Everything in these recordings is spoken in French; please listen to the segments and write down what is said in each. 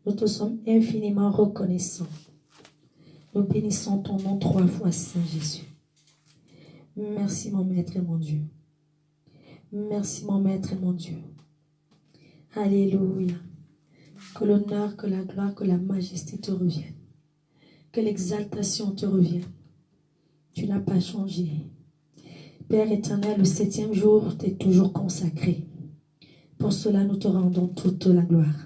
Nous te sommes infiniment reconnaissants. Nous bénissons ton nom 3 fois, Saint Jésus. Merci mon Maître et mon Dieu. Merci mon Maître et mon Dieu. Alléluia. Que l'honneur, que la gloire, que la majesté te reviennent. Que l'exaltation te revienne. Tu n'as pas changé. Père éternel, le 7e jour t'est toujours consacré. Pour cela, nous te rendons toute la gloire.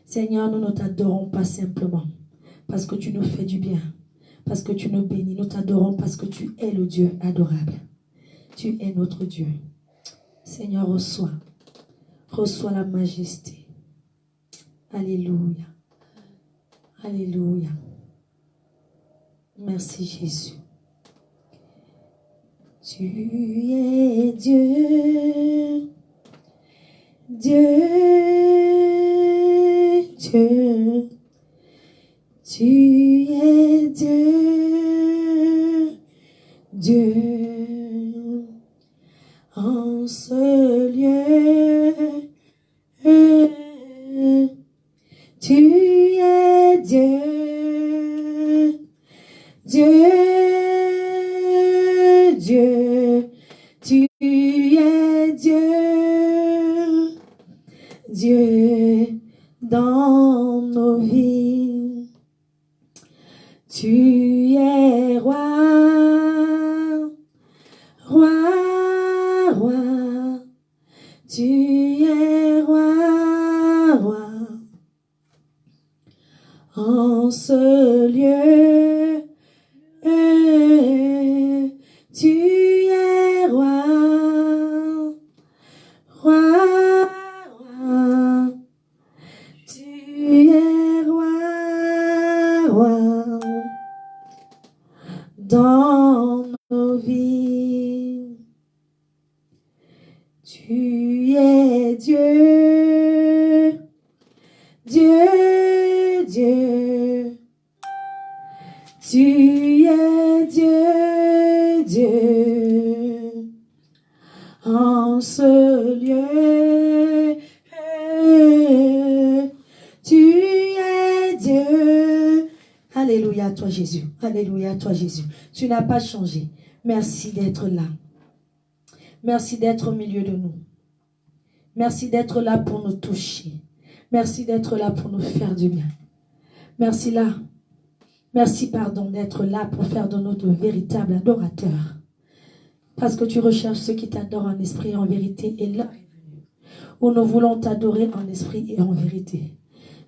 Seigneur, nous ne t'adorons pas simplement parce que tu nous fais du bien, parce que tu nous bénis. Nous t'adorons parce que tu es le Dieu adorable. Tu es notre Dieu. Seigneur, reçois la majesté. Alléluia. Alléluia. Merci Jésus. Tu es Dieu, Dieu, Dieu. Tu es Dieu, Dieu. En ce lieu, tu es Dieu, Dieu, Dieu, tu es Dieu, Dieu dans nos vies. Tu es roi, roi, roi, tu es roi, roi. En ce lieu, tu es roi, roi, roi, tu es roi, roi, dans nos vies. Tu es Dieu, Dieu, Dieu. Tu es Dieu, Dieu. En ce lieu, tu es Dieu. Alléluia à toi Jésus. Alléluia à toi Jésus. Tu n'as pas changé. Merci d'être là. Merci d'être au milieu de nous. Merci d'être là pour nous toucher. Merci d'être là pour nous faire du bien. Merci là. Merci, pardon, d'être là pour faire de nous de véritables adorateurs. Parce que tu recherches ceux qui t'adorent en esprit et en vérité. Et là, où nous voulons t'adorer en esprit et en vérité.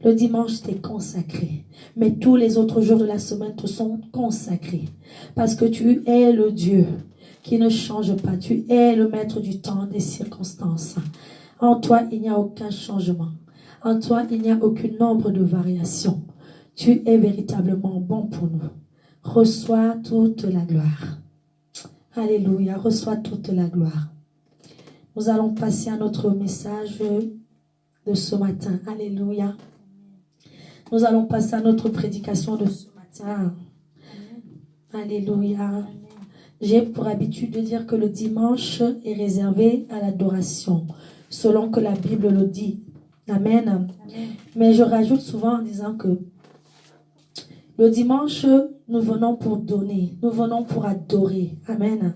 Le dimanche t'est consacré. Mais tous les autres jours de la semaine te sont consacrés. Parce que tu es le Dieu qui ne change pas. Tu es le maître du temps, des circonstances. En toi, il n'y a aucun changement. En toi, il n'y a aucun nombre de variations. Tu es véritablement bon pour nous. Reçois toute la gloire. Alléluia, reçois toute la gloire. Nous allons passer à notre message de ce matin. Alléluia. Nous allons passer à notre prédication de ce matin. Alléluia. J'ai pour habitude de dire que le dimanche est réservé à l'adoration, selon que la Bible le dit. Amen. Amen. Mais je rajoute souvent en disant que le dimanche, nous venons pour donner, nous venons pour adorer. Amen. Amen.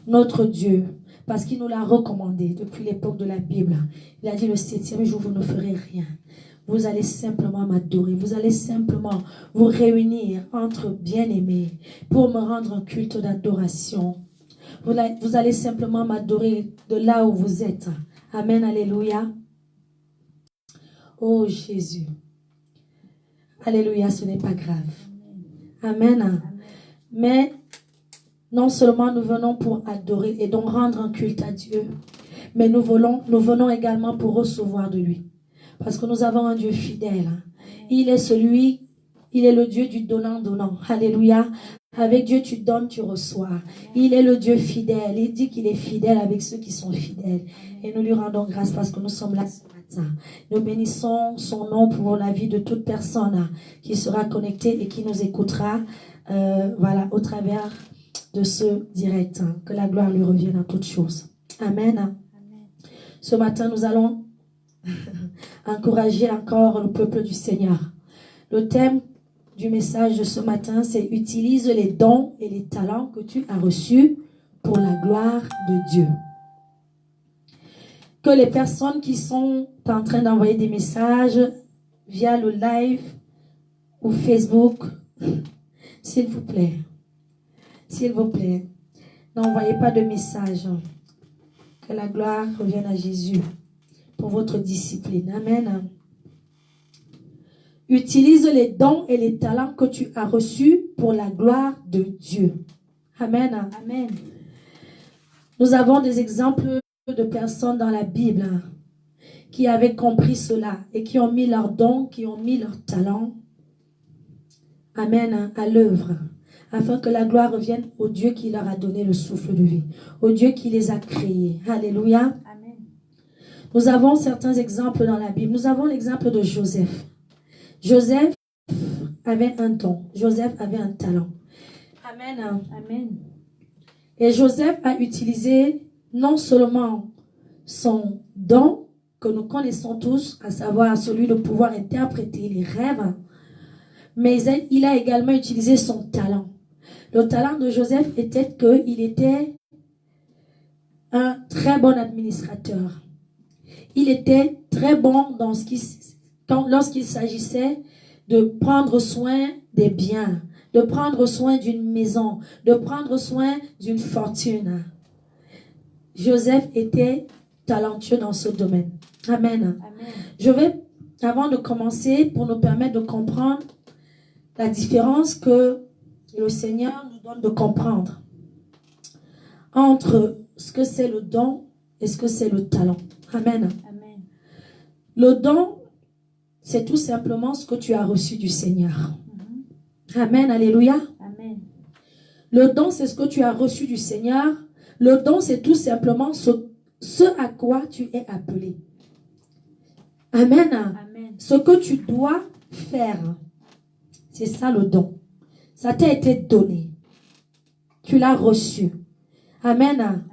Notre Dieu, parce qu'il nous l'a recommandé depuis l'époque de la Bible. Il a dit le 7e jour, vous ne ferez rien. Vous allez simplement m'adorer. Vous allez simplement vous réunir entre bien-aimés pour me rendre un culte d'adoration. Vous allez simplement m'adorer de là où vous êtes. Amen. Alléluia. Oh Jésus. Alléluia, ce n'est pas grave. Amen. Amen. Mais non seulement nous venons pour adorer et donc rendre un culte à Dieu, mais nous venons également pour recevoir de lui. Parce que nous avons un Dieu fidèle. Il est le Dieu du donnant-donnant. Alléluia. Avec Dieu, tu donnes, tu reçois. Il est le Dieu fidèle. Il dit qu'il est fidèle avec ceux qui sont fidèles. Et nous lui rendons grâce parce que nous sommes là ce matin. Nous bénissons son nom pour la vie de toute personne qui sera connectée et qui nous écoutera voilà, au travers de ce direct. Que la gloire lui revienne en toutes choses. Amen. Amen. Ce matin, nous allons encourager encore le peuple du Seigneur. Le thème du message de ce matin, c'est « Utilise les dons et les talents que tu as reçus pour la gloire de Dieu ». Que les personnes qui sont en train d'envoyer des messages via le live ou Facebook, s'il vous plaît, n'envoyez pas de messages. Que la gloire revienne à Jésus pour votre discipline. Amen. Utilise les dons et les talents que tu as reçus pour la gloire de Dieu. Amen. Amen. Nous avons des exemples de personnes dans la Bible qui avaient compris cela et qui ont mis leurs dons, qui ont mis leurs talents, amen, à l'œuvre, afin que la gloire revienne au Dieu qui leur a donné le souffle de vie, au Dieu qui les a créés. Alléluia. Amen. Nous avons certains exemples dans la Bible. Nous avons l'exemple de Joseph. Joseph avait un don. Joseph avait un talent. Amen. Amen. Et Joseph a utilisé non seulement son don, que nous connaissons tous, à savoir celui de pouvoir interpréter les rêves, mais il a également utilisé son talent. Le talent de Joseph était qu'il était un très bon administrateur. Il était très bon dans lorsqu'il s'agissait de prendre soin des biens, de prendre soin d'une maison, de prendre soin d'une fortune. Joseph était talentueux dans ce domaine. Amen. Amen. Je vais, avant de commencer, pour nous permettre de comprendre la différence que le Seigneur nous donne de comprendre entre ce que c'est le don et ce que c'est le talent. Amen. Amen. Le don, c'est tout simplement ce que tu as reçu du Seigneur. Amen. Alléluia. Amen. Le don, c'est ce que tu as reçu du Seigneur. Le don, c'est tout simplement ce à quoi tu es appelé. Amen. Amen. Ce que tu dois faire. C'est ça le don. Ça t'a été donné. Tu l'as reçu. Amen. Amen.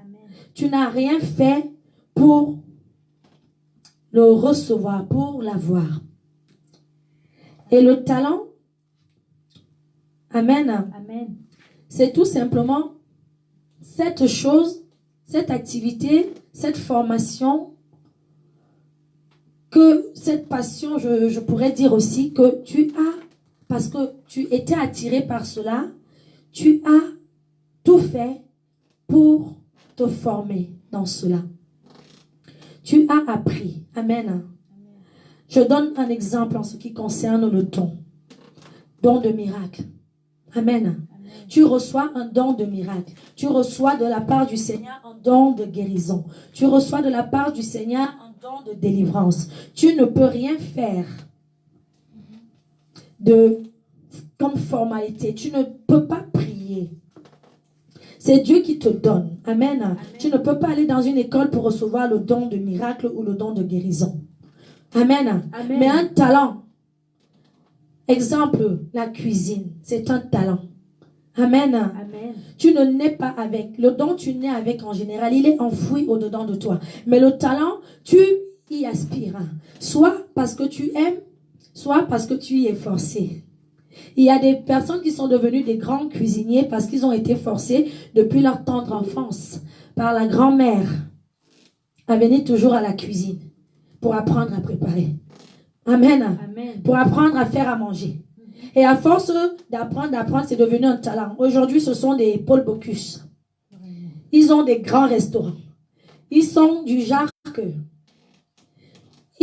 Tu n'as rien fait pour le recevoir, pour l'avoir. Et le talent, amen, Amen. c'est tout simplement cette chose, cette activité, cette formation, que cette passion, je pourrais dire aussi que tu as, parce que tu étais attiré par cela, tu as tout fait pour te former dans cela. Tu as appris. Amen. Je donne un exemple en ce qui concerne le don. Don de miracle. Amen. Amen. Tu reçois un don de miracle. Tu reçois de la part du Seigneur un don de guérison. Tu reçois de la part du Seigneur un don de délivrance. Tu ne peux rien faire comme formalité. Tu ne peux pas prier. C'est Dieu qui te donne. Amen. Amen. Tu ne peux pas aller dans une école pour recevoir le don de miracle ou le don de guérison. Amen. Amen. Mais un talent. Exemple, la cuisine. C'est un talent. Amen. Amen. Tu ne nais pas avec. Le don, tu nais avec en général. Il est enfoui au-dedans de toi. Mais le talent, tu y aspires. Soit parce que tu aimes, soit parce que tu y es forcé. Il y a des personnes qui sont devenues des grands cuisiniers parce qu'ils ont été forcés depuis leur tendre enfance par la grand-mère à venir toujours à la cuisine pour apprendre à préparer. Amen. Amen. Pour apprendre à faire à manger. Et à force d'apprendre, c'est devenu un talent. Aujourd'hui, ce sont des Paul Bocuse. Ils ont des grands restaurants. Ils sont du genre que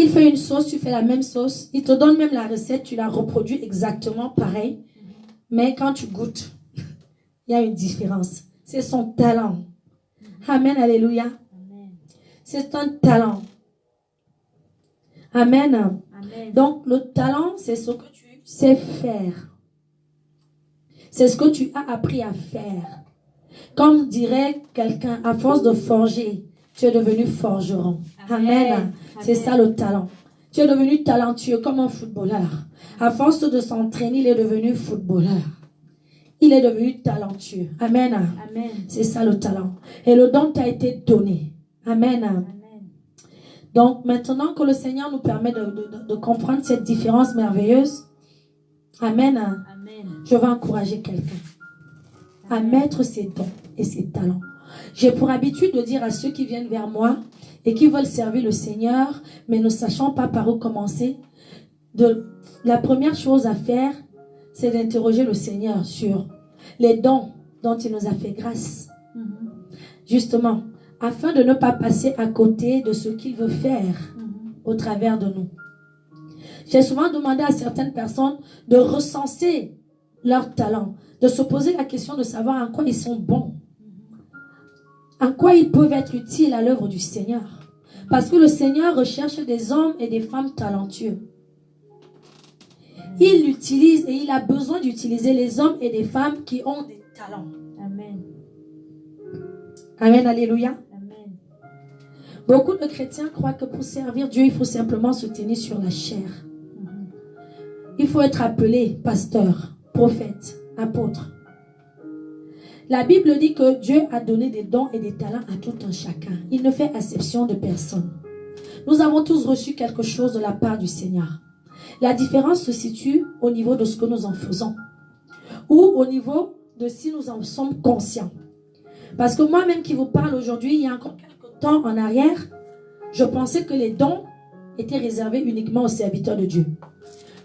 il fait une sauce, tu fais la même sauce. Il te donne même la recette, tu la reproduis exactement pareil. Mais quand tu goûtes, il y a une différence. C'est son talent. Amen, alléluia. Amen. C'est un talent. Amen. Amen. Donc, le talent, c'est ce que tu sais faire. C'est ce que tu as appris à faire. Comme dirait quelqu'un, à force de forger, tu es devenu forgeron. Amen. Amen. C'est ça le talent. Tu es devenu talentueux comme un footballeur. À force de s'entraîner, il est devenu footballeur. Il est devenu talentueux. Amen. Amen. C'est ça le talent. Et le don t'a été donné. Amen. Amen. Donc, maintenant que le Seigneur nous permet de comprendre cette différence merveilleuse, Amen, Amen. je vais encourager quelqu'un à mettre ses dons et ses talents. J'ai pour habitude de dire à ceux qui viennent vers moi et qui veulent servir le Seigneur, mais ne sachant pas par où commencer, la première chose à faire, c'est d'interroger le Seigneur sur les dons dont il nous a fait grâce. Justement, afin de ne pas passer à côté de ce qu'il veut faire au travers de nous. J'ai souvent demandé à certaines personnes de recenser leurs talents, de se poser la question de savoir en quoi ils sont bons, en quoi ils peuvent être utiles à l'œuvre du Seigneur. Parce que le Seigneur recherche des hommes et des femmes talentueux. Il utilise et il a besoin d'utiliser les hommes et des femmes qui ont des talents. Amen. Amen, alléluia. Amen. Beaucoup de chrétiens croient que pour servir Dieu, il faut simplement se tenir sur la chair. Il faut être appelé pasteur, prophète, apôtre. La Bible dit que Dieu a donné des dons et des talents à tout un chacun. Il ne fait exception de personne. Nous avons tous reçu quelque chose de la part du Seigneur. La différence se situe au niveau de ce que nous en faisons ou au niveau de si nous en sommes conscients. Parce que moi-même qui vous parle aujourd'hui, il y a encore quelques temps en arrière, je pensais que les dons étaient réservés uniquement aux serviteurs de Dieu.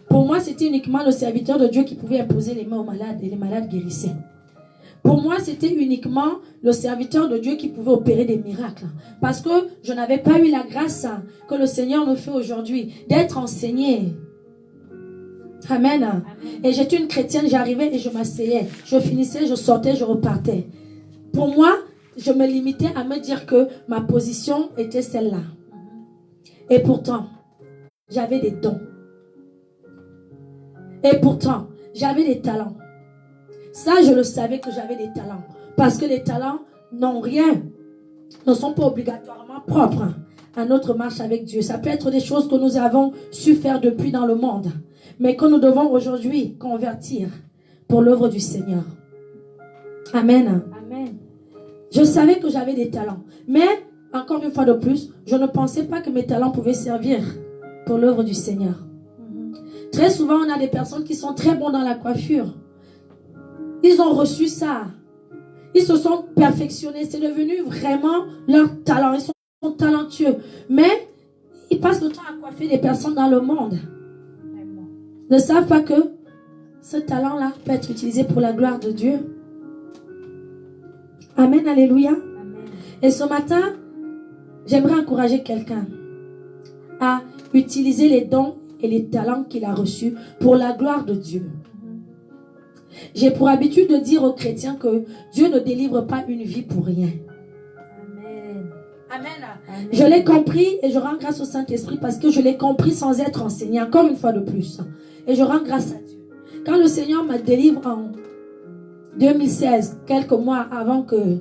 Pour moi, c'était uniquement le serviteur de Dieu qui pouvait imposer les mains aux malades et les malades guérissaient. Pour moi, c'était uniquement le serviteur de Dieu qui pouvait opérer des miracles. Parce que je n'avais pas eu la grâce que le Seigneur me fait aujourd'hui d'être enseigné. Amen. Amen. Et j'étais une chrétienne, j'arrivais et je m'asseyais. Je finissais, je sortais, je repartais. Pour moi, je me limitais à me dire que ma position était celle-là. Et pourtant, j'avais des dons. Et pourtant, j'avais des talents. Ça, je le savais que j'avais des talents. Parce que les talents n'ont rien, ne sont pas obligatoirement propres à notre marche avec Dieu. Ça peut être des choses que nous avons su faire depuis dans le monde, mais que nous devons aujourd'hui convertir pour l'œuvre du Seigneur. Amen. Amen. Je savais que j'avais des talents. Mais, encore une fois de plus, je ne pensais pas que mes talents pouvaient servir pour l'œuvre du Seigneur. Très souvent, on a des personnes qui sont très bons dans la coiffure. Ils ont reçu ça. Ils se sont perfectionnés. C'est devenu vraiment leur talent. Ils sont talentueux. Mais, ils passent le temps à coiffer des personnes dans le monde. Ils ne savent pas que ce talent-là peut être utilisé pour la gloire de Dieu. Amen, alléluia. Amen. Et ce matin, j'aimerais encourager quelqu'un à utiliser les dons et les talents qu'il a reçus pour la gloire de Dieu. J'ai pour habitude de dire aux chrétiens que Dieu ne délivre pas une vie pour rien. Amen. Amen. Amen. Je l'ai compris et je rends grâce au Saint-Esprit parce que je l'ai compris sans être enseigné, encore une fois de plus. Et je rends grâce à Dieu. Quand le Seigneur m'a délivré en 2016, quelques mois avant que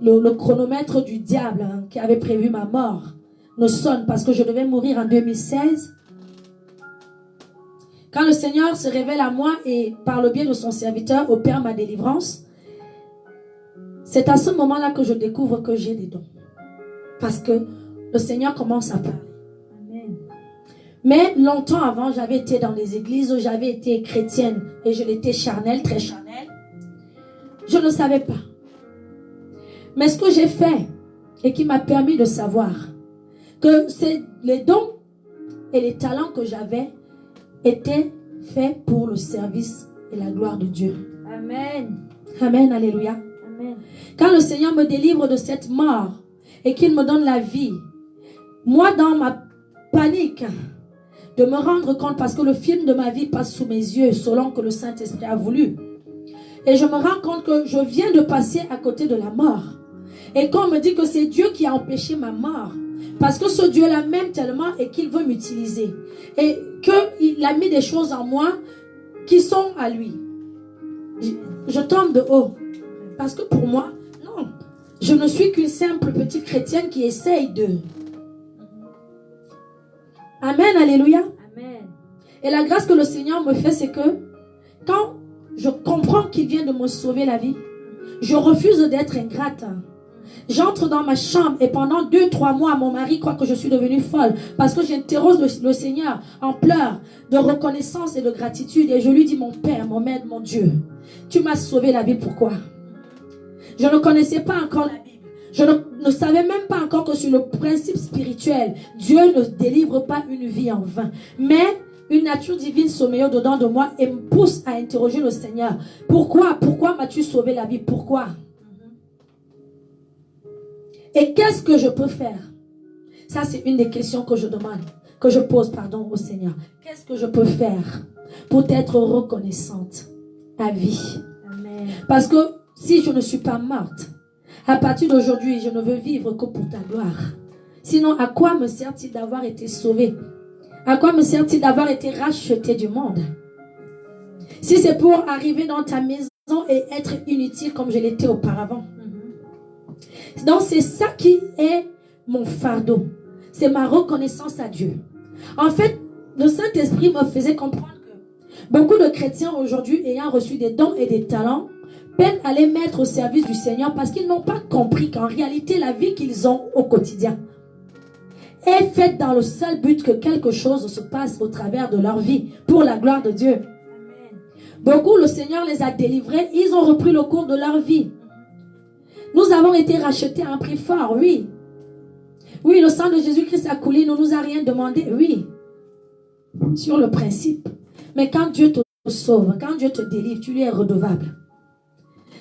le chronomètre du diable qui avait prévu ma mort ne sonne parce que je devais mourir en 2016, quand le Seigneur se révèle à moi et par le biais de son serviteur opère ma délivrance, c'est à ce moment-là que je découvre que j'ai des dons. Parce que le Seigneur commence à parler. Amen. Mais longtemps avant, j'avais été dans les églises, j'avais été chrétienne et je l'étais charnelle, très charnelle. Je ne savais pas. Mais ce que j'ai fait et qui m'a permis de savoir que c'est les dons et les talents que j'avais étaient faits pour le service et la gloire de Dieu. Amen. Amen, alléluia. Amen. Quand le Seigneur me délivre de cette mort et qu'il me donne la vie, moi dans ma panique de me rendre compte, parce que le film de ma vie passe sous mes yeux selon que le Saint-Esprit a voulu, et je me rends compte que je viens de passer à côté de la mort. Et quand on me dit que c'est Dieu qui a empêché ma mort, parce que ce Dieu-là m'aime tellement et qu'il veut m'utiliser, et qu'il a mis des choses en moi qui sont à lui, je tombe de haut. Parce que pour moi, non, je ne suis qu'une simple petite chrétienne qui essaye de... Amen, alléluia. Amen. Et la grâce que le Seigneur me fait, c'est que quand je comprends qu'il vient de me sauver la vie, je refuse d'être ingrate. J'entre dans ma chambre et pendant 2-3 mois, mon mari croit que je suis devenue folle parce que j'interroge le Seigneur en pleurs de reconnaissance et de gratitude et je lui dis, mon Père, mon Maître, mon Dieu, tu m'as sauvé la vie, pourquoi? Je ne connaissais pas encore la Bible. Je ne savais même pas encore que sur le principe spirituel, Dieu ne délivre pas une vie en vain. Mais une nature divine sommeille au-dedans de moi et me pousse à interroger le Seigneur. Pourquoi? Pourquoi m'as-tu sauvé la vie? Pourquoi? Et qu'est-ce que je peux faire? Ça, c'est une des questions que je demande, que je pose, au Seigneur. Qu'est-ce que je peux faire pour être reconnaissante à vie? Amen. Parce que si je ne suis pas morte, à partir d'aujourd'hui, je ne veux vivre que pour ta gloire. Sinon, à quoi me sert-il d'avoir été sauvé? À quoi me sert-il d'avoir été racheté du monde? Si c'est pour arriver dans ta maison et être inutile comme je l'étais auparavant. Donc, c'est ça qui est mon fardeau. C'est ma reconnaissance à Dieu. En fait, le Saint-Esprit me faisait comprendre que beaucoup de chrétiens aujourd'hui ayant reçu des dons et des talents peinent à les mettre au service du Seigneur parce qu'ils n'ont pas compris qu'en réalité, la vie qu'ils ont au quotidien est faite dans le seul but que quelque chose se passe au travers de leur vie pour la gloire de Dieu. Amen. Beaucoup, le Seigneur les a délivrés, ils ont repris le cours de leur vie. Nous avons été rachetés à un prix fort, oui. Oui, le sang de Jésus-Christ a coulé, il ne nous a rien demandé, oui. Sur le principe. Mais quand Dieu te sauve, quand Dieu te délivre, tu lui es redevable.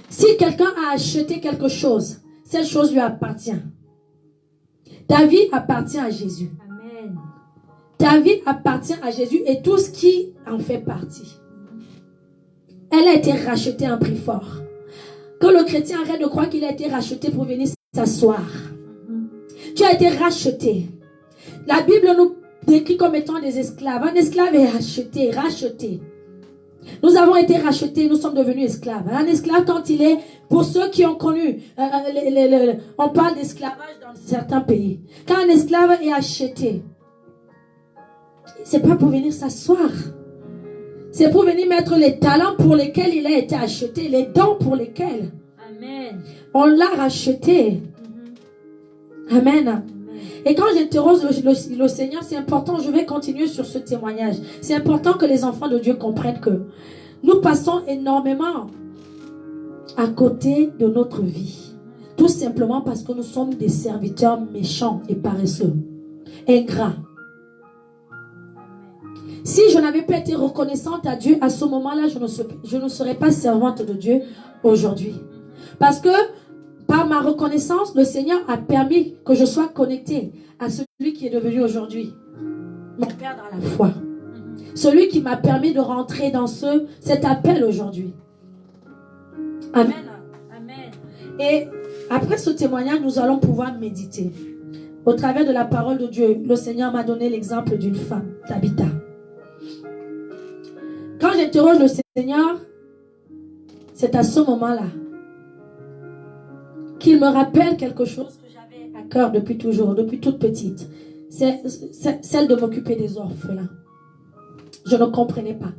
Si quelqu'un a acheté quelque chose, cette chose lui appartient. Ta vie appartient à Jésus. Amen. Ta vie appartient à Jésus et tout ce qui en fait partie. Elle a été rachetée à un prix fort. Que le chrétien arrête de croire qu'il a été racheté pour venir s'asseoir. Tu as été racheté. La Bible nous décrit comme étant des esclaves. Un esclave est racheté, racheté. Nous avons été rachetés, nous sommes devenus esclaves. Un esclave, quand il est, pour ceux qui ont connu, on parle d'esclavage dans certains pays. Quand un esclave est acheté, c'est pas pour venir s'asseoir. C'est pour venir mettre les talents pour lesquels il a été acheté, les dons pour lesquels Amen. on l'a racheté. Amen. Et quand j'interroge le Seigneur, c'est important, je vais continuer sur ce témoignage. C'est important que les enfants de Dieu comprennent que nous passons énormément à côté de notre vie. Tout simplement parce que nous sommes des serviteurs méchants et paresseux, ingrats. Si je n'avais pas été reconnaissante à Dieu, à ce moment-là, je ne serais pas servante de Dieu aujourd'hui. Parce que par ma reconnaissance, le Seigneur a permis que je sois connectée à celui qui est devenu aujourd'hui mon Père dans la foi. Celui qui m'a permis de rentrer dans cet appel aujourd'hui. Amen. Amen. Et après ce témoignage, nous allons pouvoir méditer. Au travers de la parole de Dieu, le Seigneur m'a donné l'exemple d'une femme, Tabitha. Quand j'interroge le Seigneur, c'est à ce moment-là qu'il me rappelle quelque chose que j'avais à cœur depuis toujours, depuis toute petite. C'est celle de m'occuper des orphelins. Je ne comprenais pas.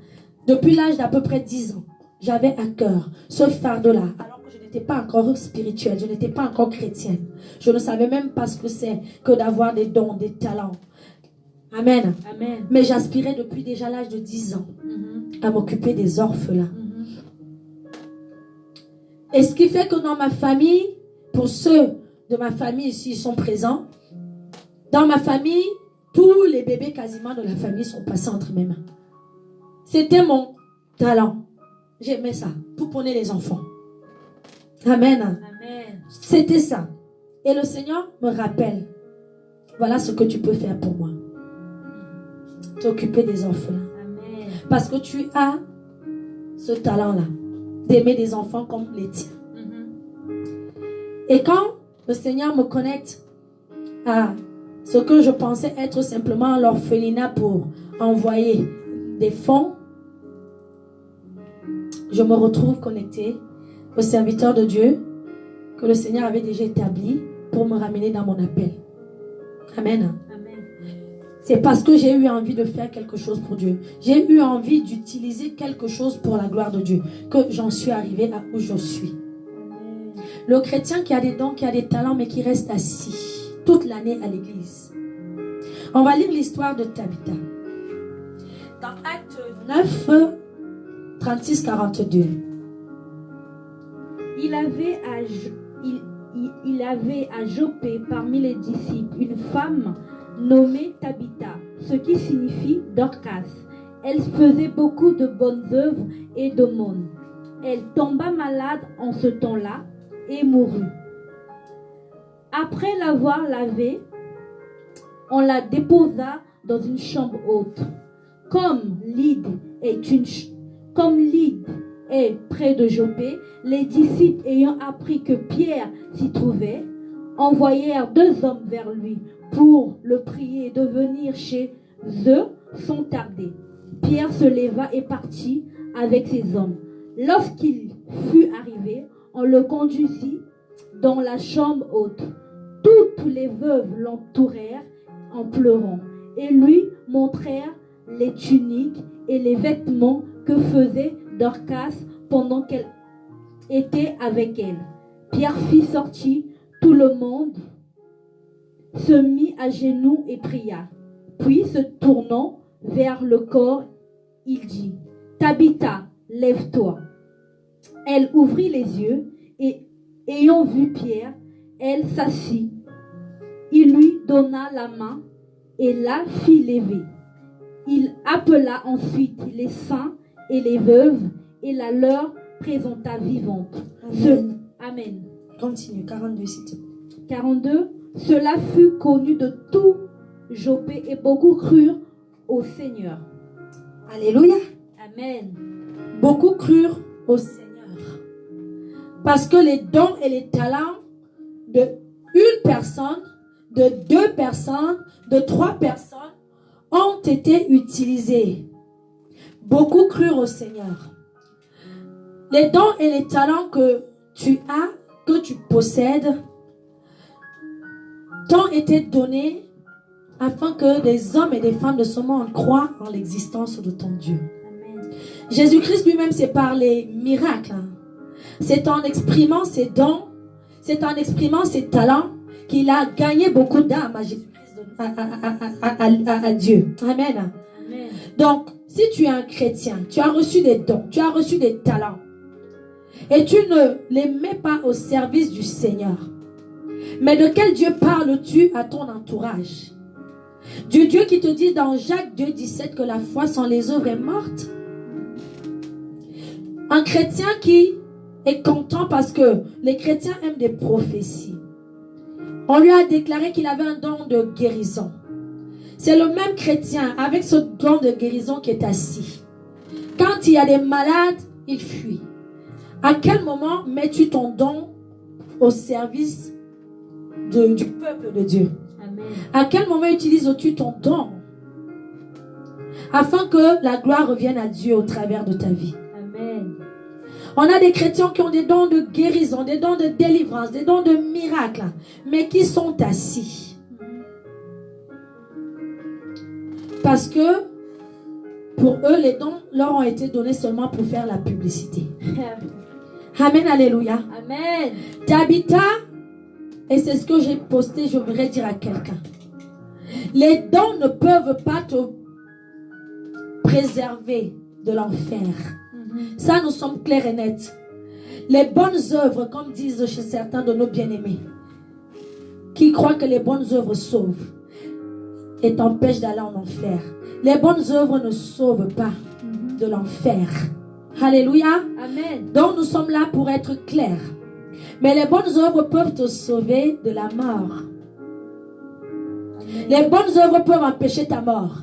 Depuis l'âge d'à peu près 10 ans, j'avais à cœur ce fardeau-là. Alors que je n'étais pas encore spirituelle, je n'étais pas encore chrétienne. Je ne savais même pas ce que c'est que d'avoir des dons, des talents. Amen. Amen. Mais j'aspirais depuis déjà l'âge de 10 ans à m'occuper des orphelins. Et ce qui fait que dans ma famille, pour ceux de ma famille ici, ils sont présents. Dans ma famille, tous les bébés quasiment de la famille sont passés entre mes mains. C'était mon talent. J'aimais ça. Pouponner les enfants. Amen. Amen. C'était ça. Et le Seigneur me rappelle. Voilà ce que tu peux faire pour moi. T'occuper des orphelins. Amen. Parce que tu as ce talent-là. D'aimer des enfants comme les tiens. Et quand le Seigneur me connecte à ce que je pensais être simplement l'orphelinat pour envoyer des fonds, je me retrouve connectée au serviteur de Dieu que le Seigneur avait déjà établi pour me ramener dans mon appel. Amen. Amen. C'est parce que j'ai eu envie de faire quelque chose pour Dieu. J'ai eu envie d'utiliser quelque chose pour la gloire de Dieu que j'en suis arrivée à où je suis. Le chrétien qui a des dons, qui a des talents, mais qui reste assis toute l'année à l'église. On va lire l'histoire de Tabitha. Dans Acte 9, 36-42. Il avait à Joppé parmi les disciples une femme nommée Tabitha, ce qui signifie Dorcas. Elle faisait beaucoup de bonnes œuvres et d'aumônes. Elle tomba malade en ce temps-là et mourut. Après l'avoir lavée, on la déposa dans une chambre haute. Comme Lydde est près de Joppé, les disciples ayant appris que Pierre s'y trouvait, envoyèrent 2 hommes vers lui pour le prier de venir chez eux sans tarder. Pierre se leva et partit avec ses hommes. Lorsqu'il fut arrivé, on le conduisit dans la chambre haute. Toutes les veuves l'entourèrent en pleurant et lui montrèrent les tuniques et les vêtements que faisait Dorcas pendant qu'elle était avec elle. Pierre fit sortir tout le monde, se mit à genoux et pria. Puis, se tournant vers le corps, il dit: Tabitha, lève-toi. Elle ouvrit les yeux et, ayant vu Pierre, elle s'assit. Il lui donna la main et la fit lever. Il appela ensuite les saints et les veuves et la leur présenta vivante. Amen. Amen. Continue, 42 s'il te plaît. 42. Cela fut connu de tout Joppé et beaucoup crurent au Seigneur. Alléluia. Amen. Beaucoup crurent au Seigneur. Parce que les dons et les talents de une personne, de 2 personnes, de 3 personnes ont été utilisés. Beaucoup crurent au Seigneur. Les dons et les talents que tu as, que tu possèdes, t'ont été donnés afin que des hommes et des femmes de ce monde croient en l'existence de ton Dieu. Amen. Jésus-Christ lui-même, c'est par les miracles. C'est en exprimant ses dons, c'est en exprimant ses talents qu'il a gagné beaucoup d'âmes à Jésus-Christ, à Dieu. Amen. Amen. Donc, si tu es un chrétien, tu as reçu des dons, tu as reçu des talents, et tu ne les mets pas au service du Seigneur. Mais de quel Dieu parles-tu à ton entourage? Du Dieu qui te dit dans Jacques 2,17 que la foi sans les œuvres est morte. Un chrétien qui est content parce que les chrétiens aiment des prophéties. On lui a déclaré qu'il avait un don de guérison. C'est le même chrétien avec ce don de guérison qui est assis. Quand il y a des malades, il fuit. À quel moment mets-tu ton don au service du peuple de Dieu? Amen. À quel moment utilises-tu ton don afin que la gloire revienne à Dieu au travers de ta vie? Amen. On a des chrétiens qui ont des dons de guérison, des dons de délivrance, des dons de miracles, mais qui sont assis. Parce que pour eux, les dons leur ont été donnés seulement pour faire la publicité. Amen, alléluia. Amen. Tabitha, et c'est ce que j'ai posté, je voudrais dire à quelqu'un. Les dons ne peuvent pas te préserver de l'enfer. Ça, nous sommes clairs et nets. Les bonnes œuvres, comme disent chez certains de nos bien-aimés, qui croient que les bonnes œuvres sauvent et t'empêchent d'aller en enfer. Les bonnes œuvres ne sauvent pas de l'enfer. Alléluia. Amen. Donc nous sommes là pour être clairs. Mais les bonnes œuvres peuvent te sauver de la mort. Amen. Les bonnes œuvres peuvent empêcher ta mort.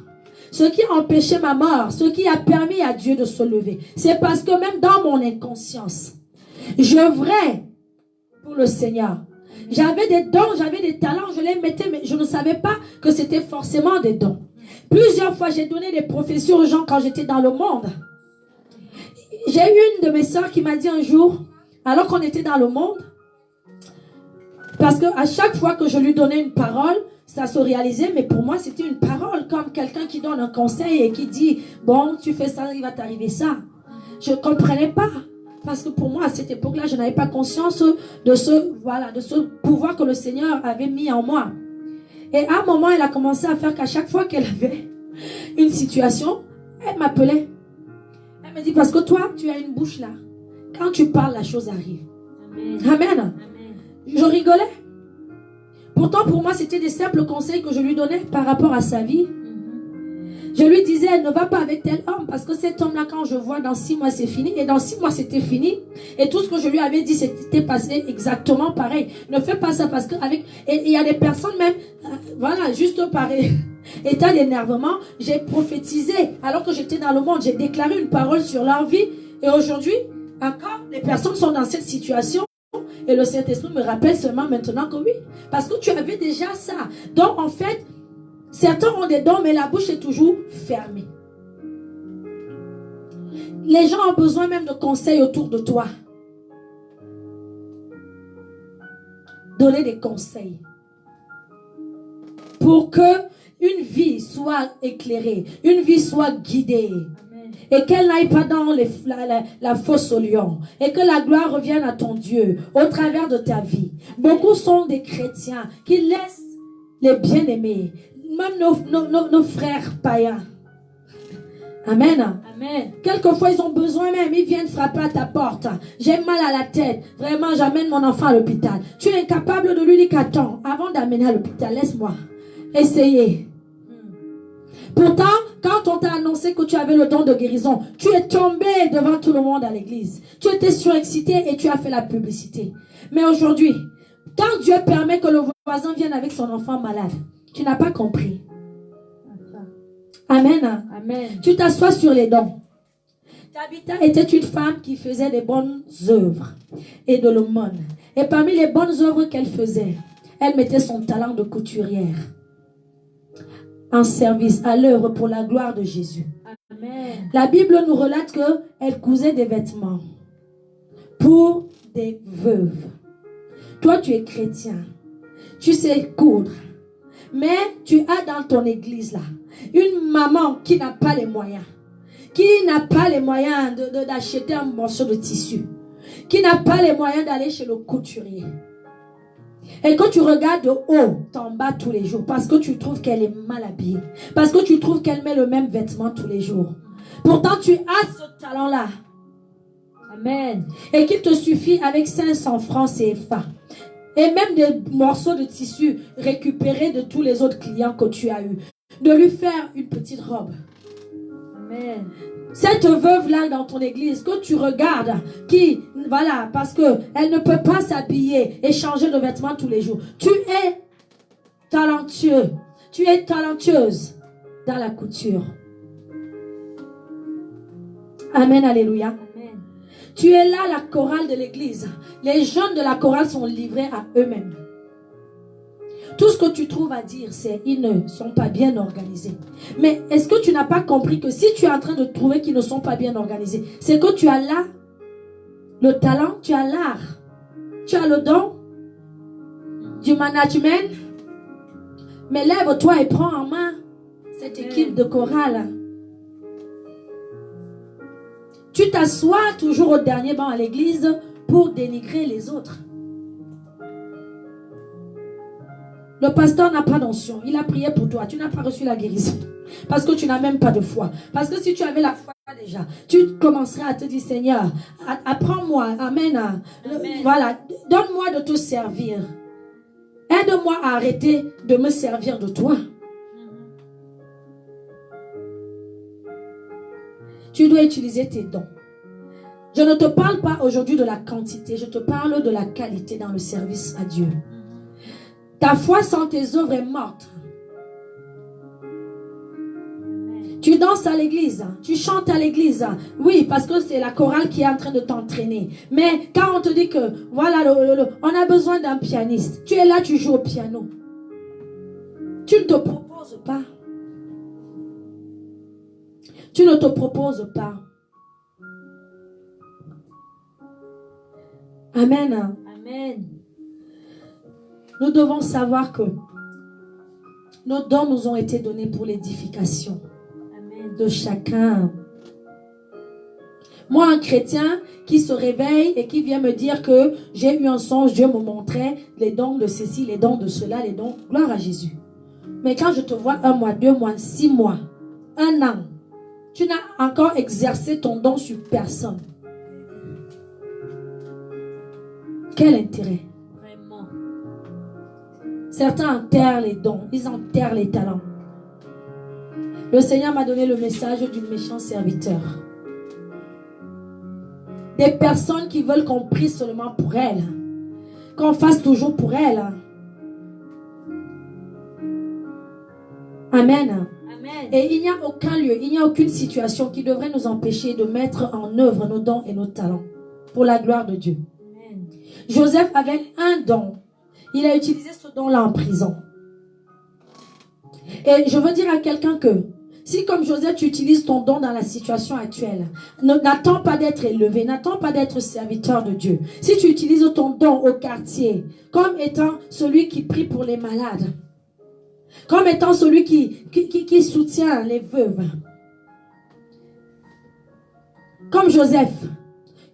Ce qui a empêché ma mort, ce qui a permis à Dieu de se lever, c'est parce que même dans mon inconscience, j'œuvrais pour le Seigneur. J'avais des dons, j'avais des talents, je les mettais, mais je ne savais pas que c'était forcément des dons. Plusieurs fois, j'ai donné des prophéties aux gens quand j'étais dans le monde. J'ai eu une de mes soeurs qui m'a dit un jour, alors qu'on était dans le monde, parce qu'à chaque fois que je lui donnais une parole, ça se réalisait, mais pour moi, c'était une parole, comme quelqu'un qui donne un conseil et qui dit, bon, tu fais ça, il va t'arriver ça. Je ne comprenais pas. Parce que pour moi, à cette époque-là, je n'avais pas conscience de ce pouvoir que le Seigneur avait mis en moi. Et à un moment, elle a commencé à faire qu'à chaque fois qu'elle avait une situation, elle m'appelait. Elle me dit, parce que toi, tu as une bouche là. Quand tu parles, la chose arrive. Amen. Amen. Amen. Je rigolais. Pourtant, pour moi, c'était des simples conseils que je lui donnais par rapport à sa vie. Je lui disais, elle ne va pas avec tel homme, parce que cet homme-là, quand je vois, dans 6 mois, c'est fini. Et dans 6 mois, c'était fini. Et tout ce que je lui avais dit, c'était passé exactement pareil. Ne fais pas ça, parce que et il y a des personnes même, voilà, juste pareil. État d'énervement, j'ai prophétisé, alors que j'étais dans le monde, j'ai déclaré une parole sur leur vie. Et aujourd'hui, encore, les personnes sont dans cette situation. Et le Saint-Esprit me rappelle seulement maintenant que oui. Parce que tu avais déjà ça. Donc, en fait, certains ont des dons, mais la bouche est toujours fermée. Les gens ont besoin même de conseils autour de toi. Donner des conseils. Pour que une vie soit éclairée, une vie soit guidée. Et qu'elle n'aille pas dans la fosse au lion. Et que la gloire revienne à ton Dieu au travers de ta vie. Beaucoup sont des chrétiens qui laissent les bien-aimés, même nos frères païens. Amen. Amen. Quelquefois, ils ont besoin même, ils viennent frapper à ta porte. J'ai mal à la tête. Vraiment, j'amène mon enfant à l'hôpital. Tu es incapable de lui dire qu'attends, avant d'amener à l'hôpital, laisse-moi essayer. Pourtant, quand on t'a annoncé que tu avais le don de guérison, tu es tombé devant tout le monde à l'église. Tu étais surexcité et tu as fait la publicité. Mais aujourd'hui, quand Dieu permet que le voisin vienne avec son enfant malade, tu n'as pas compris. Amen. Amen. Tu t'assois sur les dons. Tabitha était une femme qui faisait des bonnes œuvres et de l'aumône. Et parmi les bonnes œuvres qu'elle faisait, elle mettait son talent de couturière en service, à l'œuvre pour la gloire de Jésus. Amen. La Bible nous relate qu'elle cousait des vêtements pour des veuves. Toi, tu es chrétien. Tu sais coudre. Mais tu as dans ton église là une maman qui n'a pas les moyens. Qui n'a pas les moyens d'acheter un morceau de tissu. Qui n'a pas les moyens d'aller chez le couturier. Et que tu regardes de haut, t'en bas tous les jours. Parce que tu trouves qu'elle est mal habillée. Parce que tu trouves qu'elle met le même vêtement tous les jours. Pourtant, tu as ce talent-là. Amen. Et qu'il te suffit avec 500 francs CFA. Et même des morceaux de tissu récupérés de tous les autres clients que tu as eus. De lui faire une petite robe. Amen. Cette veuve-là dans ton église, que tu regardes, qui, voilà, parce qu'elle ne peut pas s'habiller et changer de vêtements tous les jours. Tu es talentueux. Tu es talentueuse dans la couture. Amen, alléluia. Amen. Tu es là, la chorale de l'église. Les jeunes de la chorale sont livrés à eux-mêmes. Tout ce que tu trouves à dire, c'est ils ne sont pas bien organisés. Mais est-ce que tu n'as pas compris que si tu es en train de trouver qu'ils ne sont pas bien organisés, c'est que tu as là le talent, tu as l'art, tu as le don du management. Mais lève-toi et prends en main cette équipe de chorale. Tu t'assois toujours au dernier banc à l'église pour dénigrer les autres. Le pasteur n'a pas d'onction. Il a prié pour toi. Tu n'as pas reçu la guérison. Parce que tu n'as même pas de foi. Parce que si tu avais la foi déjà, tu commencerais à te dire, Seigneur, apprends-moi. Amen. Amen. Voilà. Donne-moi de te servir. Aide-moi à arrêter de me servir de toi. Tu dois utiliser tes dons. Je ne te parle pas aujourd'hui de la quantité. Je te parle de la qualité dans le service à Dieu. Ta foi sans tes œuvres est morte. Tu danses à l'église, tu chantes à l'église. Oui, parce que c'est la chorale qui est en train de t'entraîner. Mais quand on te dit que, voilà, on a besoin d'un pianiste. Tu es là, tu joues au piano. Tu ne te proposes pas. Tu ne te proposes pas. Amen. Amen. Nous devons savoir que nos dons nous ont été donnés pour l'édification de chacun. Moi, un chrétien qui se réveille et qui vient me dire que j'ai eu un songe, Dieu me montrait les dons de ceci, les dons de cela, les dons. Gloire à Jésus. Mais quand je te vois 1 mois, 2 mois, 6 mois, 1 an, tu n'as encore exercé ton don sur personne. Quel intérêt? Vraiment. Certains enterrent les dons, ils enterrent les talents. Le Seigneur m'a donné le message du méchant serviteur. Des personnes qui veulent qu'on prie seulement pour elles, qu'on fasse toujours pour elles. Amen. Amen. Et il n'y a aucun lieu, il n'y a aucune situation qui devrait nous empêcher de mettre en œuvre nos dons et nos talents pour la gloire de Dieu. Amen. Joseph avait un don. Il a utilisé ce don-là en prison. Et je veux dire à quelqu'un que si comme Joseph tu utilises ton don dans la situation actuelle, n'attends pas d'être élevé, n'attends pas d'être serviteur de Dieu. Si tu utilises ton don au quartier comme étant celui qui prie pour les malades, comme étant celui qui soutient les veuves, comme Joseph,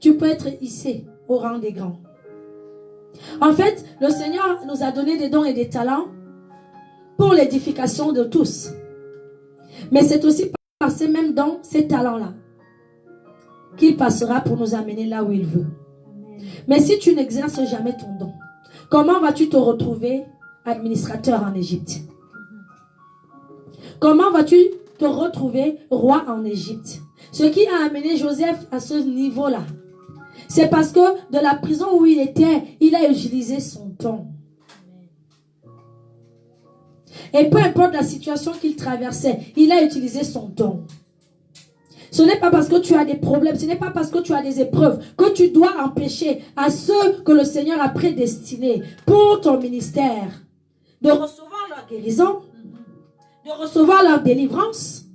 tu peux être hissé au rang des grands. En fait, le Seigneur nous a donné des dons et des talents pour l'édification de tous. Mais c'est aussi par ces mêmes dons, ces talents-là, qu'il passera pour nous amener là où il veut. Amen. Mais si tu n'exerces jamais ton don, comment vas-tu te retrouver administrateur en Égypte? Comment vas-tu te retrouver roi en Égypte? Ce qui a amené Joseph à ce niveau-là, c'est parce que de la prison où il était, il a utilisé son don. Et peu importe la situation qu'il traversait, il a utilisé son don. Ce n'est pas parce que tu as des problèmes, ce n'est pas parce que tu as des épreuves que tu dois empêcher à ceux que le Seigneur a prédestinés pour ton ministère de recevoir leur guérison, de recevoir leur délivrance,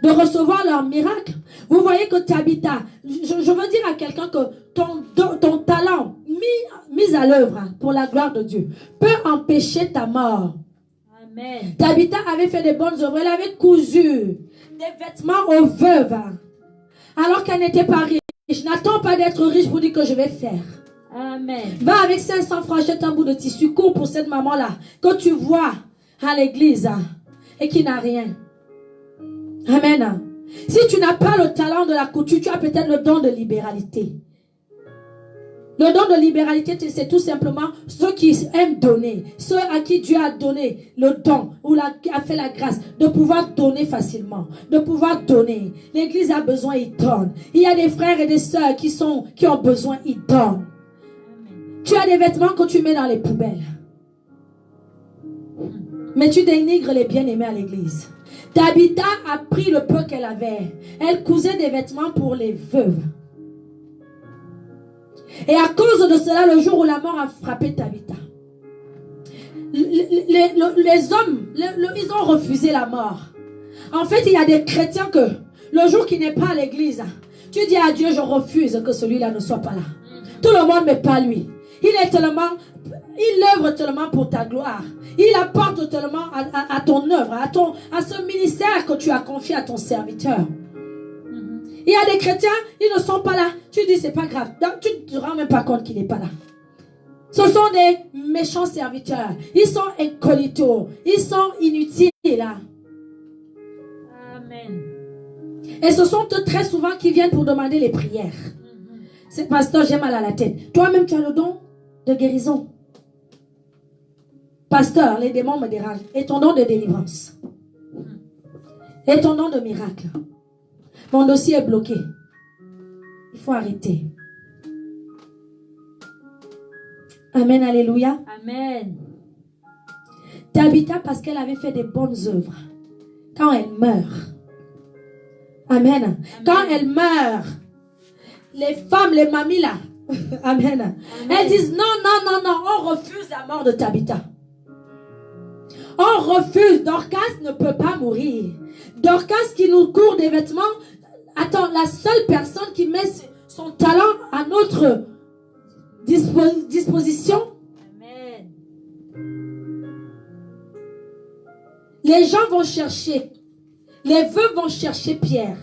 de recevoir leur miracle. Vous voyez que Tabitha, je veux dire à quelqu'un que ton talent mis à l'œuvre pour la gloire de Dieu peut empêcher ta mort. Amen. Tabitha avait fait des bonnes œuvres. Elle avait cousu des vêtements aux veuves alors qu'elle n'était pas riche. Je n'attends pas d'être riche pour dire que je vais faire. Amen. Va avec 500 francs, achète un bout de tissu, cours pour cette maman-là que tu vois à l'église et qui n'a rien. Amen. Si tu n'as pas le talent de la couture, tu as peut-être le don de libéralité. Le don de libéralité, c'est tout simplement ceux qui aiment donner, ceux à qui Dieu a donné le don ou a fait la grâce de pouvoir donner facilement, de pouvoir donner. L'église a besoin, ils donnent. Il y a des frères et des sœurs qui ont besoin, ils donnent. Tu as des vêtements que tu mets dans les poubelles, mais tu dénigres les bien-aimés à l'église. Tabitha a pris le peu qu'elle avait. Elle cousait des vêtements pour les veuves. Et à cause de cela, le jour où la mort a frappé Tabitha, les hommes, ils ont refusé la mort. En fait, il y a des chrétiens que, le jour qu'il n'est pas à l'église, tu dis à Dieu, je refuse que celui-là ne soit pas là. Tout le monde, mais pas lui. Il œuvre tellement pour ta gloire. Il apporte tellement à ton œuvre, à ce ministère que tu as confié à ton serviteur. Il y a des chrétiens, ils ne sont pas là. Tu dis, c'est pas grave. Donc, tu ne te rends même pas compte qu'il n'est pas là. Ce sont des méchants serviteurs. Ils sont incognito. Ils sont inutiles là. Amen. Et ce sont eux très souvent qui viennent pour demander les prières. C'est pasteur, j'ai mal à la tête. Toi-même, tu as le don de guérison. Pasteur, les démons me dérangent. Et ton don de délivrance. Et ton don de miracle. Mon dossier est bloqué. Il faut arrêter. Amen, alléluia. Amen. Tabitha, parce qu'elle avait fait des bonnes œuvres, quand elle meurt, amen. Amen. Quand elle meurt, les femmes, les mamies là, amen. Amen. Elles disent non, non, non, non, on refuse la mort de Tabitha. On refuse. Dorcas ne peut pas mourir. Dorcas qui nous court des vêtements. Attends, la seule personne qui met son talent à notre disposition. Amen. Les gens vont chercher. Les veuves vont chercher Pierre.